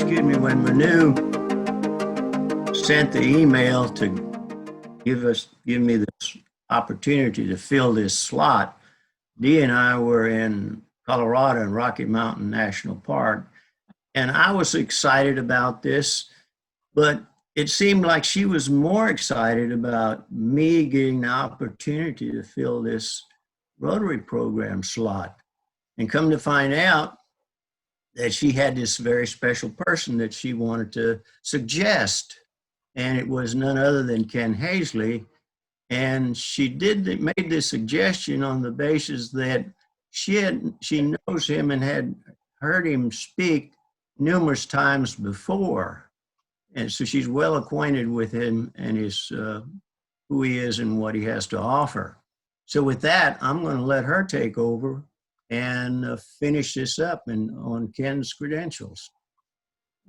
excuse me, when Manu sent the email to give me this opportunity to fill this slot, Dee and I were in Colorado in Rocky Mountain National Park, and I was excited about this, but it seemed like she was more excited about me getting the opportunity to fill this Rotary program slot. And come to find out that she had this very special person that she wanted to suggest. And it was none other than Ken Haseley. And she made this suggestion on the basis that she knows him and had heard him speak numerous times before. And so she's well acquainted with him and his who he is and what he has to offer. So with that, I'm going to let her take over and finish this up on Ken's credentials.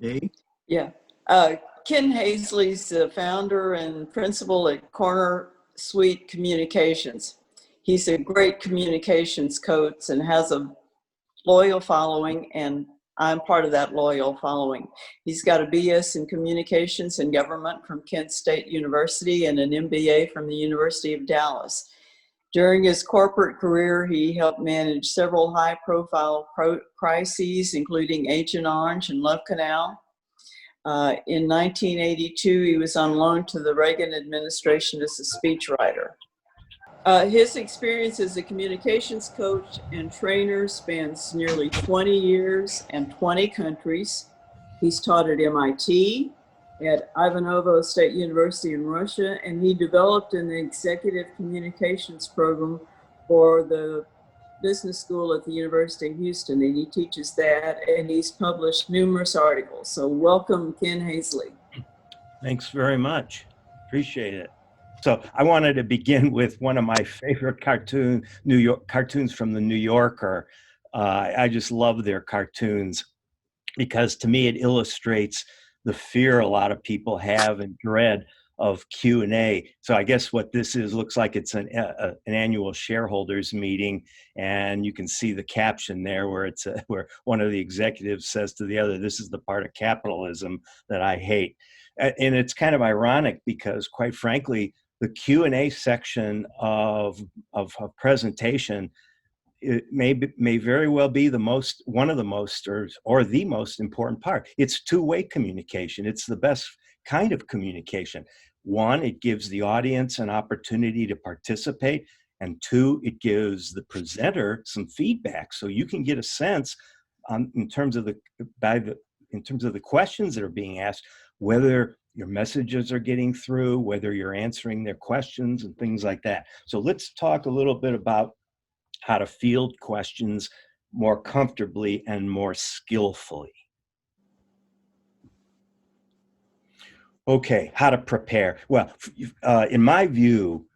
Dee? Yeah. Ken Haseley's the founder and principal at Corner Suite Communications. He's a great communications coach and has a loyal following, and I'm part of that loyal following. He's got a BS in Communications and Government from Kent State University and an MBA from the University of Dallas. During his corporate career, he helped manage several high-profile crises, including Agent Orange and Love Canal. In 1982, he was on loan to the Reagan Administration as a speechwriter. His experience as a communications coach and trainer spans nearly 20 years and 20 countries. He's taught at MIT, at Ivanovo State University in Russia, and he developed an executive communications program for the business school at the University of Houston, and he teaches that, and he's published numerous articles. So welcome, Ken Haseley. Thanks very much. Appreciate it. So I wanted to begin with one of my favorite cartoons from the New Yorker. I just love their cartoons because to me it illustrates the fear a lot of people have and dread of Q&A. So I guess what this is looks like it's an annual shareholders meeting, and you can see the caption there where it's where one of the executives says to the other, "This is the part of capitalism that I hate." And it's kind of ironic because, quite frankly, the Q&A section of a presentation, it may very well be one of the most or the most important part. It's two-way communication. It's the best kind of communication. One, it gives the audience an opportunity to participate, and two, it gives the presenter some feedback, so you can get a sense in terms of the questions that are being asked, whether your messages are getting through, whether you're answering their questions and things like that. So let's talk a little bit about how to field questions more comfortably and more skillfully. Okay, how to prepare. Well, in my view,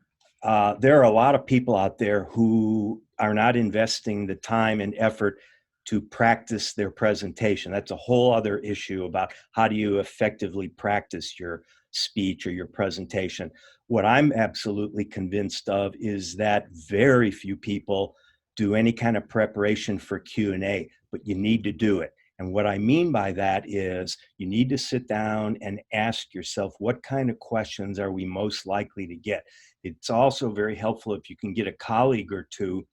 there are a lot of people out there who are not investing the time and effort to practice their presentation. That's a whole other issue about how do you effectively practice your speech or your presentation. What I'm absolutely convinced of is that very few people do any kind of preparation for Q&A, but you need to do it. And what I mean by that is you need to sit down and ask yourself, what kind of questions are we most likely to get? It's also very helpful if you can get a colleague or two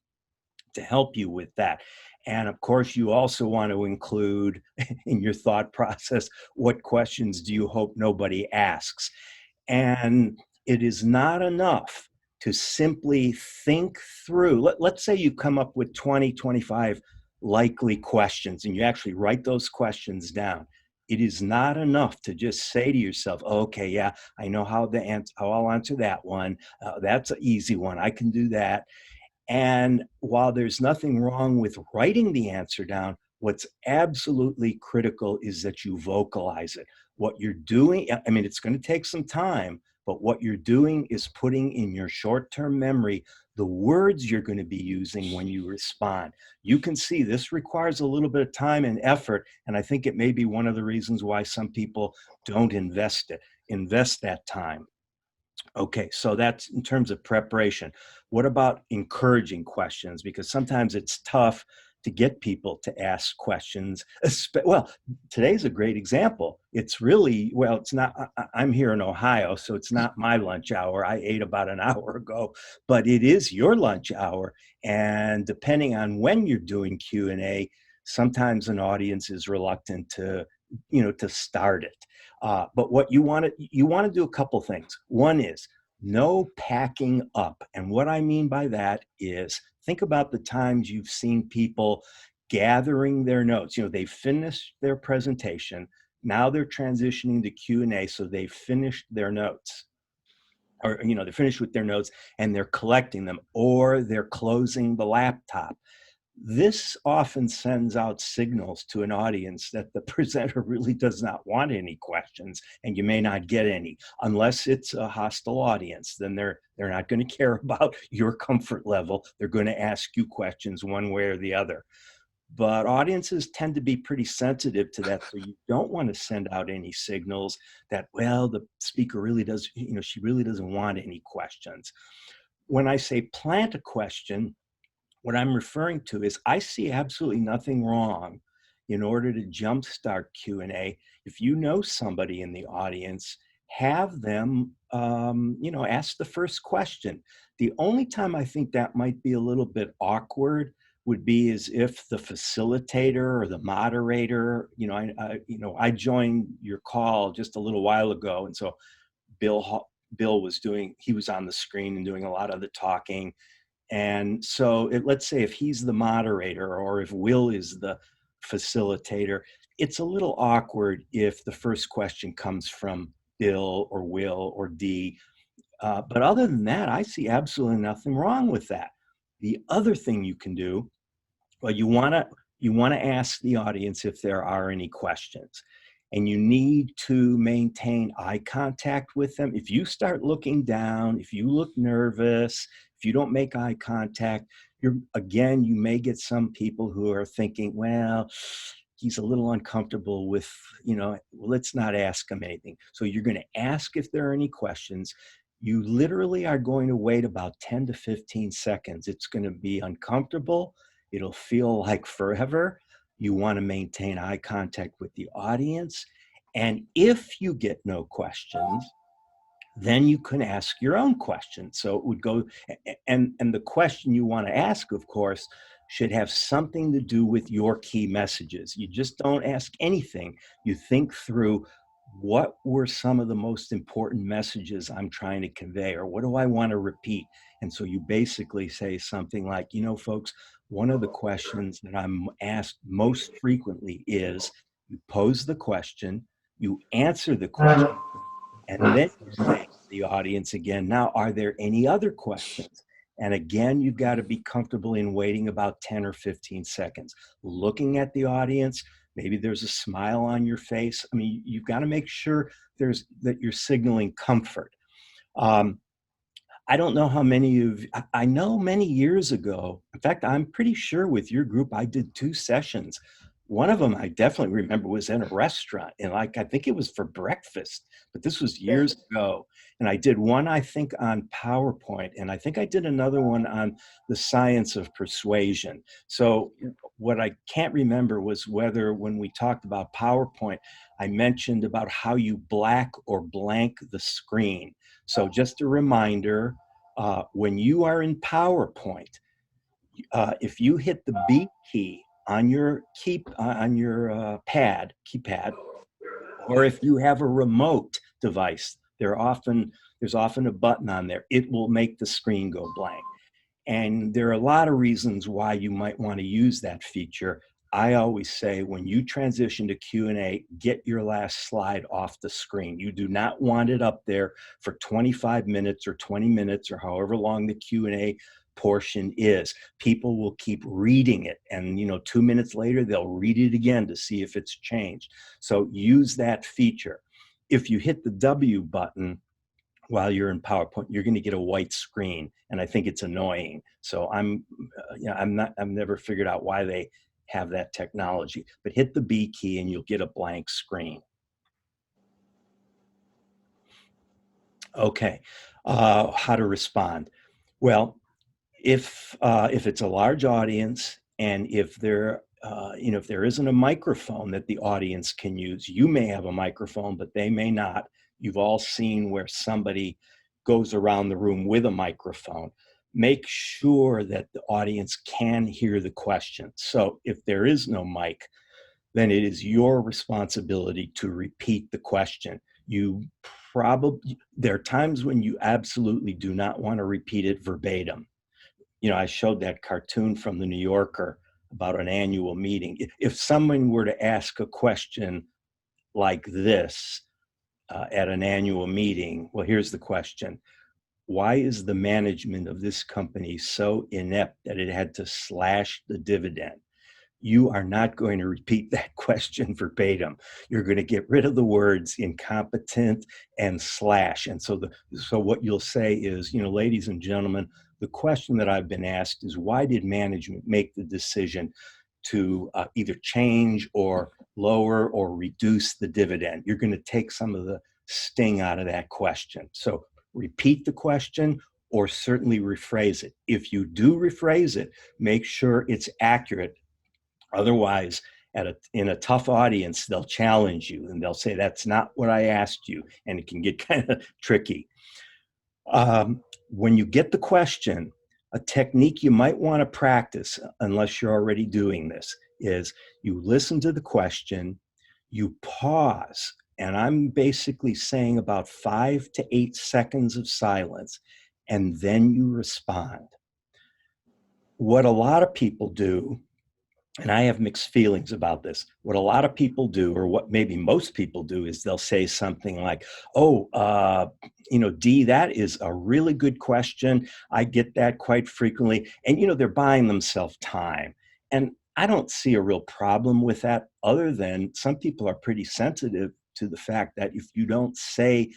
to help you with that. And of course, you also want to include in your thought process, what questions do you hope nobody asks? And it is not enough to simply think through. Let's say you come up with 20, 25 likely questions and you actually write those questions down. It is not enough to just say to yourself, oh, okay, yeah, I know how I'll answer that one. That's an easy one. I can do that. And while there's nothing wrong with writing the answer down, what's absolutely critical is that you vocalize it. What you're doing, I mean, it's going to take some time, but what you're doing is putting in your short-term memory the words you're going to be using when you respond. You can see this requires a little bit of time and effort, and I think it may be one of the reasons why some people don't invest that time. Okay, so that's in terms of preparation. What about encouraging questions? Because sometimes it's tough to get people to ask questions. Well, today's a great example. It's really, well, it's not, I'm here in Ohio, so it's not my lunch hour. I ate about an hour ago, but it is your lunch hour. And depending on when you're doing Q&A, sometimes an audience is reluctant to, to start it. But what you want to do a couple things. One is no packing up. And what I mean by that is think about the times you've seen people gathering their notes. They finished their presentation. Now they're transitioning to Q&A. So they've finished their notes, or, they're finished with their notes and they're collecting them, or they're closing the laptop. This often sends out signals to an audience that the presenter really does not want any questions, and you may not get any unless it's a hostile audience. Then they're not going to care about your comfort level. They're going to ask you questions one way or the other. But audiences tend to be pretty sensitive to that, so you don't want to send out any signals that, well, the speaker really does, she really doesn't want any questions. When I say plant a question, what I'm referring to is I see absolutely nothing wrong in order to jumpstart Q&A. If you know somebody in the audience, have them, ask the first question. The only time I think that might be a little bit awkward would be as if the facilitator or the moderator, I joined your call just a little while ago, and so Bill was on the screen and doing a lot of the talking. And so let's say if he's the moderator or if Will is the facilitator, it's a little awkward if the first question comes from Bill or Will or Dee. But other than that, I see absolutely nothing wrong with that. The other thing you can do, well, you want to ask the audience if there are any questions. And you need to maintain eye contact with them. If you start looking down, if you look nervous, if you don't make eye contact, you may get some people who are thinking, well, he's a little uncomfortable with, let's not ask him anything. So you're going to ask if there are any questions. You literally are going to wait about 10 to 15 seconds. It's going to be uncomfortable. It'll feel like forever. You want to maintain eye contact with the audience. And if you get no questions, then you can ask your own question. So it would go, and the question you want to ask, of course, should have something to do with your key messages. You just don't ask anything. You think through, what were some of the most important messages I'm trying to convey, or what do I want to repeat? And so you basically say something like, folks, one of the questions that I'm asked most frequently is, you pose the question, you answer the question, and then you say to the audience again, now, are there any other questions? And again, you've got to be comfortable in waiting about 10 or 15 seconds, looking at the audience. Maybe there's a smile on your face. I mean, you've got to make sure that you're signaling comfort. I don't know how many of you, I know many years ago, in fact, I'm pretty sure with your group, I did 2 sessions. One of them I definitely remember was in a restaurant, and I think it was for breakfast, but this was years ago. And I did one, I think, on PowerPoint, and I think I did another one on the science of persuasion. So what I can't remember was whether when we talked about PowerPoint, I mentioned about how you black or blank the screen. So just a reminder, when you are in PowerPoint, if you hit the B key on your keypad, or if you have a remote device, there's often a button on there. It will make the screen go blank. And there are a lot of reasons why you might want to use that feature. I always say, when you transition to Q&A, get your last slide off the screen. You do not want it up there for 25 minutes or 20 minutes or however long the Q&A portion is. People will keep reading it, and 2 minutes later they'll read it again to see if it's changed. So use that feature. If you hit the W button while you're in PowerPoint, you're going to get a white screen, and I think it's annoying. So I've never figured out why they have that technology, but hit the B key and you'll get a blank screen. Okay, how to respond? Well, if it's a large audience And if there, if there isn't a microphone that the audience can use, you may have a microphone, but they may not. You've all seen where somebody goes around the room with a microphone. Make sure that the audience can hear the question. So if there is no mic, then it is your responsibility to repeat the question. There are times when you absolutely do not want to repeat it verbatim. I showed that cartoon from the New Yorker about an annual meeting. If someone were to ask a question like this at an annual meeting, well, here's the question. Why is the management of this company so inept that it had to slash the dividend? You are not going to repeat that question verbatim. You're going to get rid of the words incompetent and slash. And so what you'll say is, ladies and gentlemen, the question that I've been asked is, why did management make the decision to either change or lower or reduce the dividend? You're going to take some of the sting out of that question. So repeat the question or certainly rephrase it. If you do rephrase it, make sure it's accurate. Otherwise, in a tough audience, they'll challenge you and they'll say, that's not what I asked you. And it can get kind of tricky. When you get the question, a technique you might want to practice, unless you're already doing this, is you listen to the question, you pause, and I'm basically saying about 5 to 8 seconds of silence, and then you respond. What a lot of people do, and I have mixed feelings about this. What a lot of people do, or what maybe most people do, is they'll say something like, Dee, that is a really good question. I get that quite frequently. And, they're buying themselves time. And I don't see a real problem with that, other than some people are pretty sensitive to the fact that if you don't say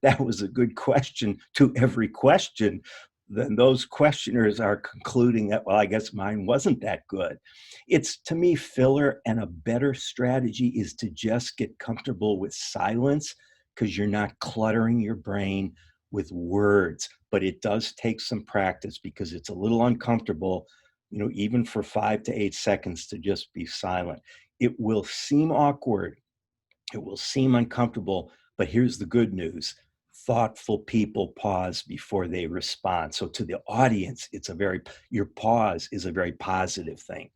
that was a good question to every question, then those questioners are concluding that, well, I guess mine wasn't that good. It's, to me, filler, and a better strategy is to just get comfortable with silence, because you're not cluttering your brain with words. But it does take some practice, because it's a little uncomfortable, even for 5 to 8 seconds to just be silent. It will seem awkward. It will seem uncomfortable, but here's the good news. Thoughtful people pause before they respond. So to the audience, your pause is a very positive thing.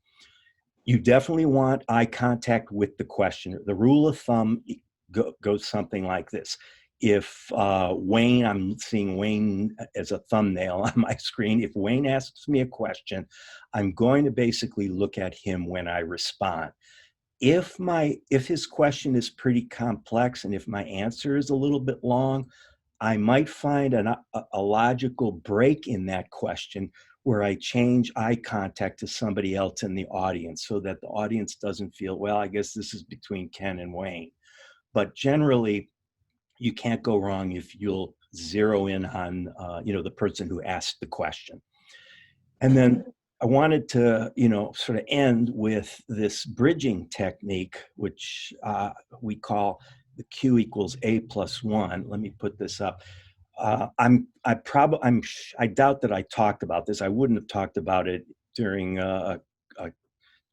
You definitely want eye contact with the questioner. The rule of thumb goes something like this. If Wayne, I'm seeing Wayne as a thumbnail on my screen. If Wayne asks me a question, I'm going to basically look at him when I respond. If his question is pretty complex and if my answer is a little bit long, I might find a logical break in that question where I change eye contact to somebody else in the audience, so that the audience doesn't feel, well, I guess this is between Ken and Wayne. But generally, you can't go wrong if you'll zero in on the person who asked the question. And then I wanted to sort of end with this bridging technique, which we call the Q equals A plus 1. Let me put this up. I doubt that I talked about this. I wouldn't have talked about it during a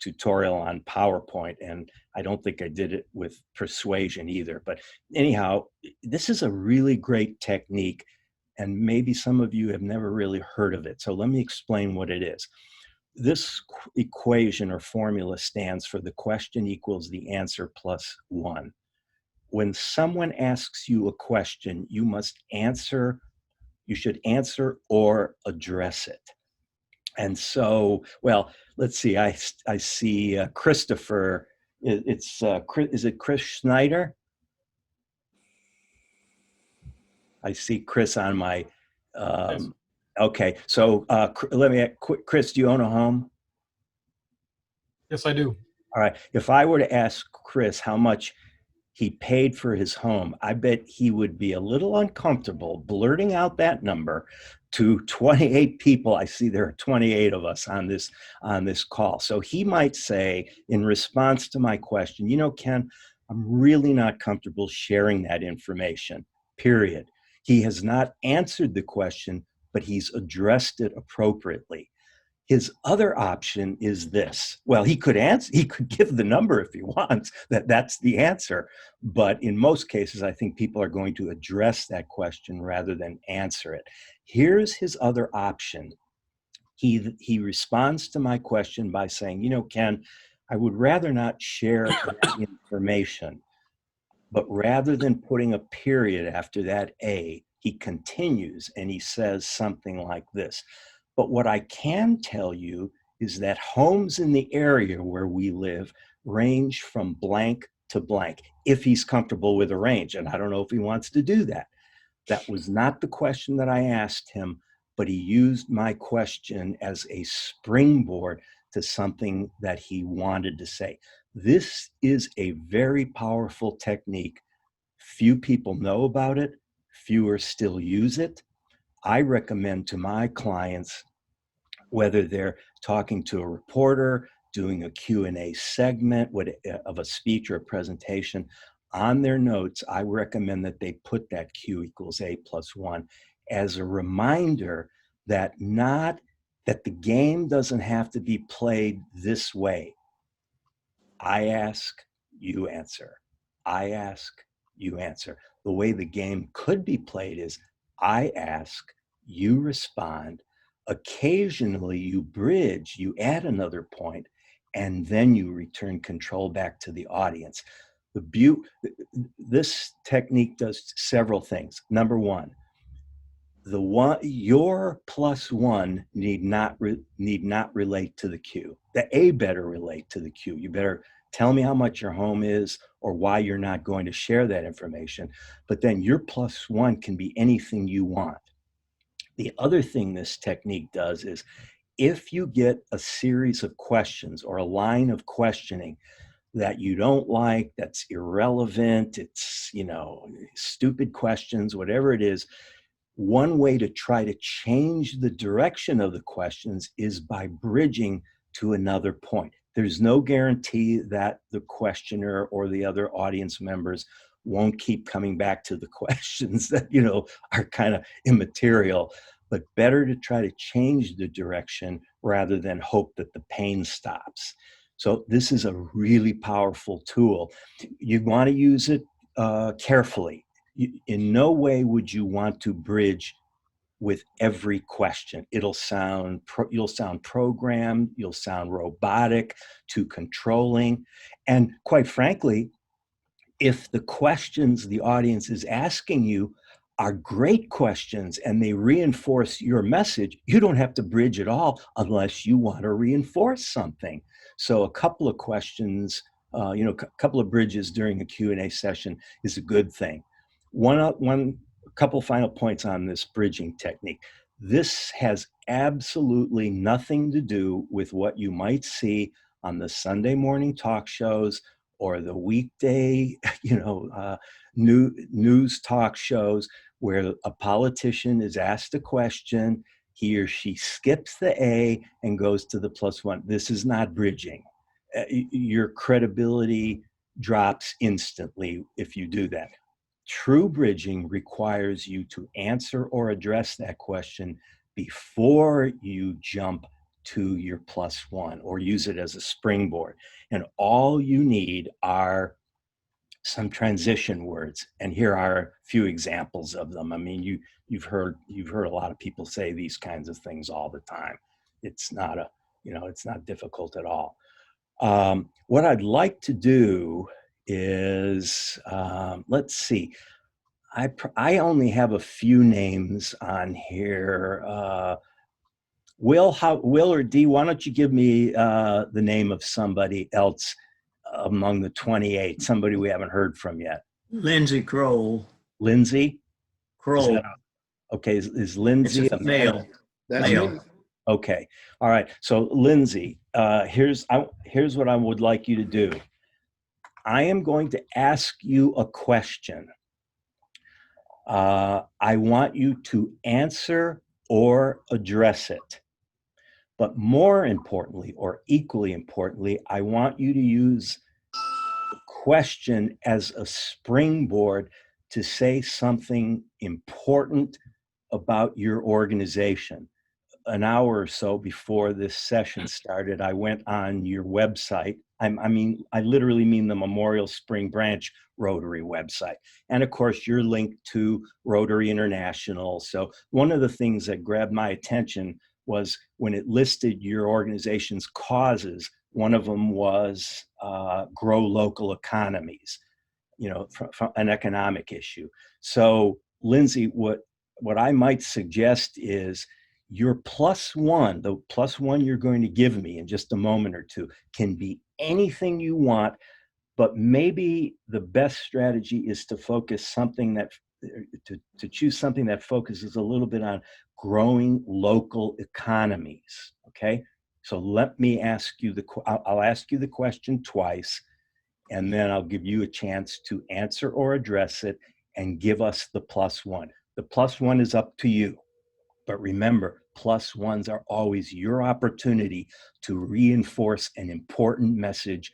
tutorial on PowerPoint, and I don't think I did it with persuasion either. But anyhow, this is a really great technique, and maybe some of you have never really heard of it. So let me explain what it is. This equation or formula stands for the question equals the answer plus 1. When someone asks you a question, you should answer or address it. And so, well, let's see, I see Christopher, is it Chris Schneider? I see Chris on my, Yes. Okay, so Chris, do you own a home? Yes, I do. All right, if I were to ask Chris how much he paid for his home, I bet he would be a little uncomfortable blurting out that number to 28 people. I see there are 28 of us on this call. So he might say, in response to my question, Ken, I'm really not comfortable sharing that information, period. He has not answered the question, but he's addressed it appropriately. His other option is this. Well, he could answer, he could give the number if he wants, that's the answer. But in most cases, I think people are going to address that question rather than answer it. Here's his other option. He responds to my question by saying, you know, Ken, I would rather not share that information, but rather than putting a period after that A, he continues and he says something like this. But what I can tell you is that homes in the area where we live range from blank to blank, if he's comfortable with a range. And I don't know if he wants to do that. That was not the question that I asked him, but he used my question as a springboard to something that he wanted to say. This is a very powerful technique. Few people know about it. Fewer still use it. I recommend to my clients, whether they're talking to a reporter, doing a Q&A segment of a speech or a presentation, on their notes, I recommend that they put that Q equals A plus 1 as a reminder that that the game doesn't have to be played this way. I ask, you answer. I ask, you answer. The way the game could be played is I ask, you respond. Occasionally you bridge, you add another point, and then you return control back to the audience. This technique does several things. Number one, your plus 1 need not relate to the Q. The A better relate to the Q. You better tell me how much your home is or why you're not going to share that information. But then your plus 1 can be anything you want. The other thing this technique does is if you get a series of questions or a line of questioning that you don't like, that's irrelevant, it's, you know, stupid questions, whatever it is, one way to try to change the direction of the questions is by bridging to another point. There's no guarantee that the questioner or the other audience members won't keep coming back to the questions that, you know, are kind of immaterial, but better to try to change the direction rather than hope that the pain stops. So this is a really powerful tool. You want to use it carefully. In no way would you want to bridge with every question. You'll sound programmed, you'll sound robotic, too controlling. And quite frankly, if the questions the audience is asking you are great questions and they reinforce your message, you don't have to bridge at all unless you want to reinforce something. So a couple of questions, a couple of bridges during a Q&A session is a good thing. A couple final points on this bridging technique. This has absolutely nothing to do with what you might see on the Sunday morning talk shows or the weekday, news talk shows where a politician is asked a question, he or she skips the A and goes to the plus 1. This is not bridging. Your credibility drops instantly if you do that. True bridging requires you to answer or address that question before you jump to your plus 1 or use it as a springboard. And all you need are some transition words. And here are a few examples of them. I mean, you've heard a lot of people say these kinds of things all the time. It's not it's not difficult at all. What I'd like to do is, let's see, I only have a few names on here. Will or Dee, why don't you give me the name of somebody else among the 28, somebody we haven't heard from yet? Lindsay Kroll. Lindsay? Kroll. Okay, is Lindsay It's a male? That's Male. me. Okay, all right. So Lindsay, here's what I would like you to do. I am going to ask you a question. I want you to answer or address it. But more importantly, or equally importantly, I want you to use the question as a springboard to say something important about your organization. an hour or so before this session started, I went on your website. I literally mean the Memorial Spring Branch Rotary website. And of course, you're linked to Rotary International. So one of the things that grabbed my attention was when it listed your organization's causes. One of them was grow local economies, from an economic issue. So Lindsay, what I might suggest is your +1, the +1 you're going to give me in just a moment or two, can be anything you want, but maybe the best strategy is to focus something that, to choose something that focuses a little bit on growing local economies, okay? So let me ask you I'll ask you the question twice, and then I'll give you a chance to answer or address it and give us the +1. The +1 is up to you. But remember, +1s are always your opportunity to reinforce an important message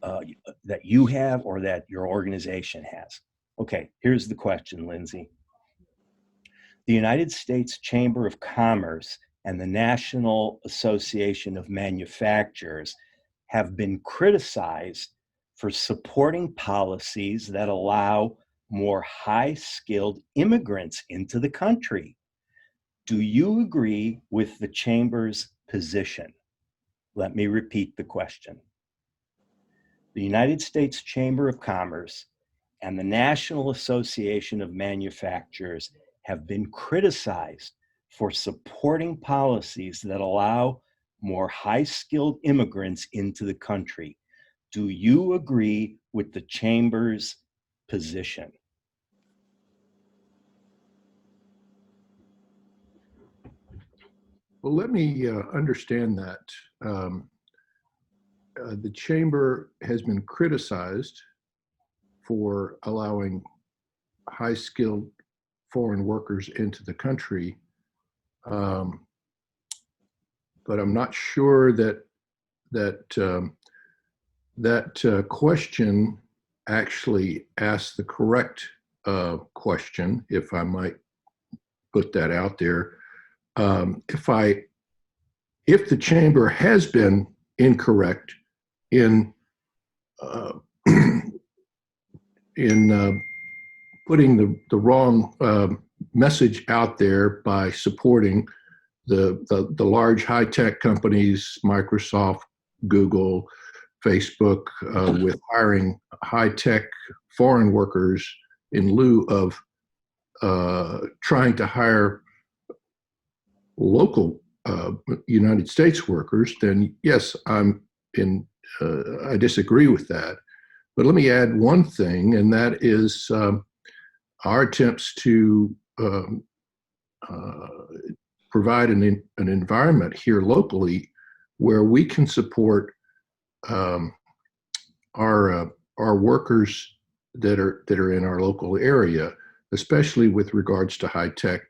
that you have or that your organization has. Okay, here's the question, Lindsay. The United States Chamber of Commerce and the National Association of Manufacturers have been criticized for supporting policies that allow more high-skilled immigrants into the country. Do you agree with the Chamber's position? Let me repeat the question. The United States Chamber of Commerce and the National Association of Manufacturers have been criticized for supporting policies that allow more high-skilled immigrants into the country. Do you agree with the Chamber's position? Well, let me understand that. The chamber has been criticized for allowing high-skilled foreign workers into the country, but I'm not sure that question actually asks the correct question, if I might put that out there. If the chamber has been incorrect in putting the wrong message out there by supporting the large high-tech companies, Microsoft, Google, Facebook, with hiring high-tech foreign workers in lieu of trying to hire local United States workers, then yes, I disagree with that. But let me add one thing, and that is our attempts to provide an environment here locally where we can support our workers that are in our local area, especially with regards to high-tech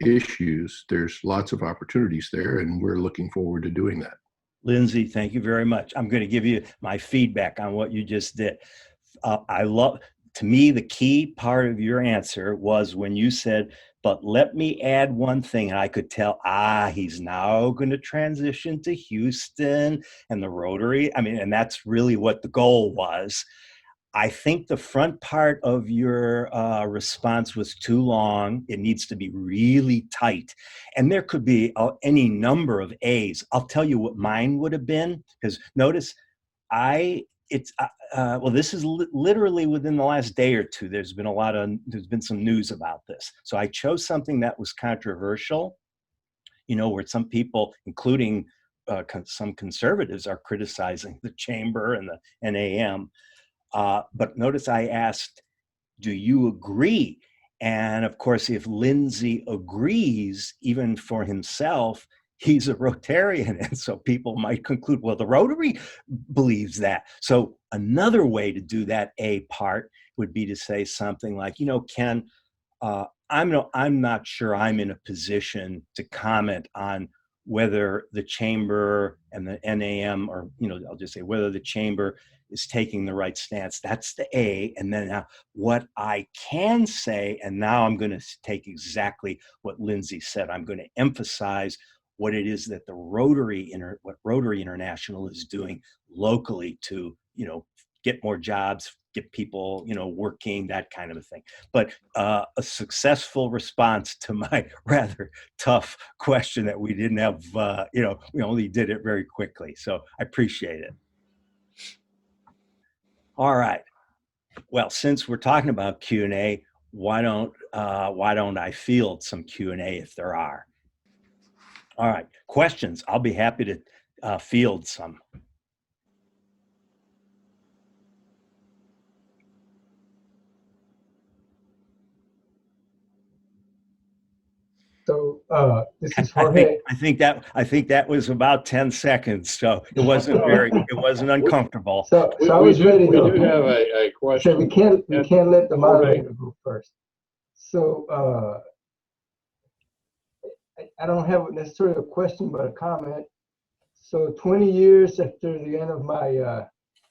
issues. There's lots of opportunities there, and we're looking forward to doing that. Lindsay, thank you very much. I'm going to give you my feedback on what you just did. To me, the key part of your answer was when you said, but let me add one thing. And I could tell, he's now going to transition to Houston and the Rotary. And that's really what the goal was. I think the front part of your response was too long. It needs to be really tight. And there could be any number of A's. I'll tell you what mine would have been, because notice this is literally within the last day or two, there's been some news about this. So I chose something that was controversial, where some people, including some conservatives, are criticizing the chamber and the NAM. But notice I asked, do you agree? And of course, if Lindsay agrees, even for himself, he's a Rotarian. And so people might conclude, well, the Rotary believes that. So another way to do that A part would be to say something like, Ken, I'm not sure I'm in a position to comment on whether the chamber and the NAM, or, I'll just say whether the chamber is taking the right stance. That's the A. And then now what I can say, and now I'm going to take exactly what Lindsay said. I'm going to emphasize what it is that what Rotary International is doing locally to, get more jobs, get people, working, that kind of a thing. But a successful response to my rather tough question that we didn't have, we only did it very quickly. So I appreciate it. All right. Well, since we're talking about Q&A, why don't I field some Q&A if there are? All right, questions. I'll be happy to field some. So this is Jorge. I think that was about 10 seconds, so it wasn't uncomfortable. So I was ready to We go. do have a question. So we can't let the moderator go first. So I don't have necessarily a question, but a comment. So 20 years after the end of my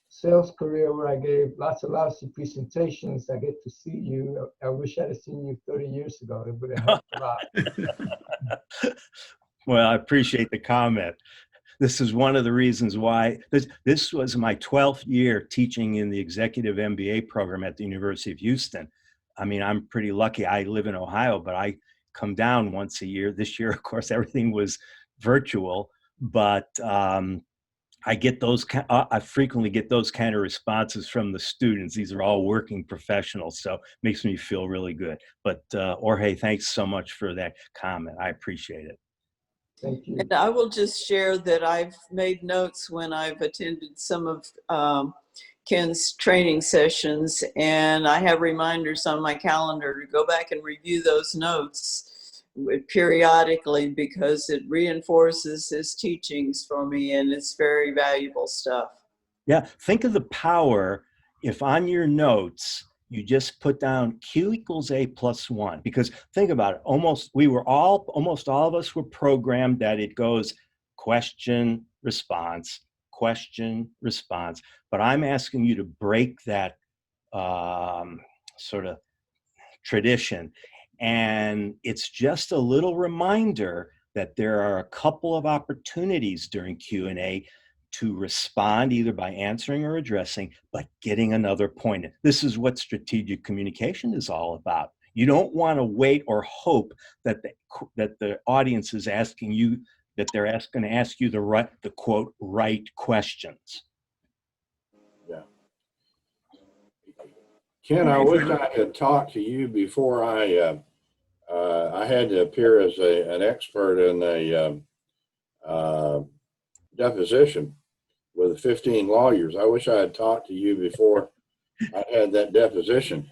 sales career, where I gave lots of lousy presentations, I get to see you. I wish I'd have seen you 30 years ago. It would have helped a lot. Well, I appreciate the comment. This is one of the reasons why this was my 12th year teaching in the executive MBA program at the University of Houston. I mean, I'm pretty lucky. I live in Ohio, but I come down once a year. This year, of course, everything was virtual, but I frequently get those kind of responses from the students. These are all working professionals, so it makes me feel really good. But Jorge, thanks so much for that comment. I appreciate it. Thank you. And I will just share that I've made notes when I've attended some of Ken's training sessions, and I have reminders on my calendar to go back and review those notes periodically, because it reinforces his teachings for me, and it's very valuable stuff. Yeah, think of the power if on your notes you just put down Q equals A plus 1, because think about it, almost all of us were programmed that it goes question, response, but I'm asking you to break that sort of tradition. And it's just a little reminder that there are a couple of opportunities during Q&A to respond either by answering or addressing, but getting another point. This is what strategic communication is all about. You don't want to wait or hope that the audience is asking you, that they're going to ask you the quote, right questions. Yeah. Ken, I wish I had talked to you before I had to appear as an expert in a deposition with 15 lawyers. I wish I had talked to you before I had that deposition.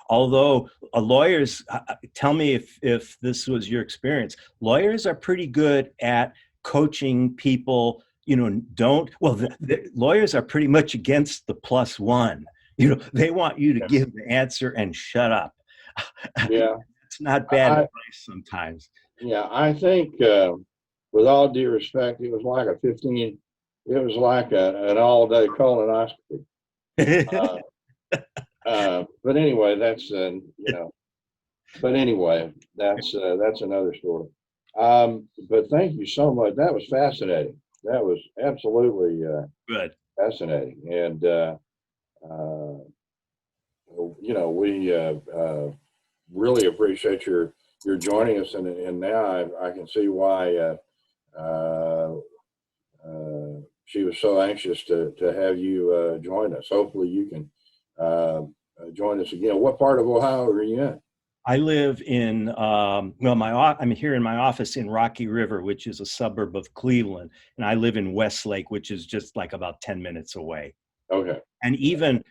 Although lawyers, tell me if this was your experience, lawyers are pretty good at coaching people, the lawyers are pretty much against the +1. They want you to give the answer and shut up. Yeah. It's not bad advice sometimes. Yeah, I think with all due respect, it was like an all-day colonoscopy. But anyway, that's that's another story. But thank you so much. That was fascinating. That was absolutely good, fascinating, and we really appreciate your joining us, and now I can see why she was so anxious to have you join us. Hopefully you can join us again. What part of Ohio are you in? I live in, I'm here in my office in Rocky River, which is a suburb of Cleveland, and I live in Westlake, which is just like about 10 minutes away. Okay. And even,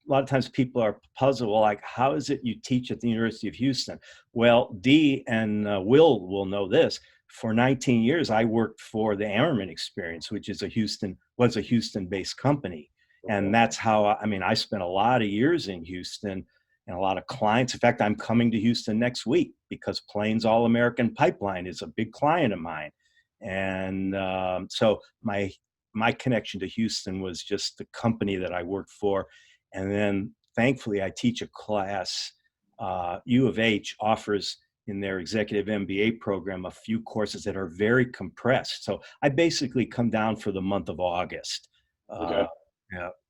a lot of times people are puzzled, well, like, how is it you teach at the University of Houston? Well, Dee and will know this. For 19 years, I worked for the Ammerman Experience, which is was a Houston-based company. And that's how, I spent a lot of years in Houston. and a lot of clients. In fact, I'm coming to Houston next week because Plains All American Pipeline is a big client of mine. And so my connection to Houston was just the company that I worked for. And then thankfully I teach a class. U of H offers in their executive MBA program a few courses that are very compressed. So I basically come down for the month of August. Okay.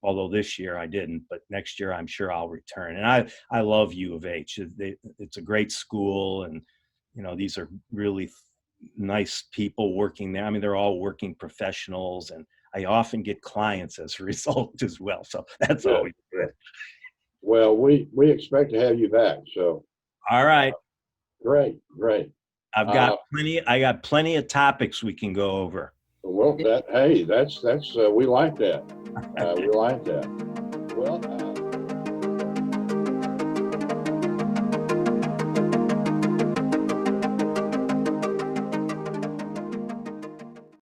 Although this year I didn't, but next year I'm sure I'll return. And I love U of H. It's a great school, and these are really nice people working there. I mean, they're all working professionals, and I often get clients as a result as well. So that's Good. always good. Well, we expect to have you back. So All right. great. I got plenty of topics we can go over. Well, that's we like that. We like that.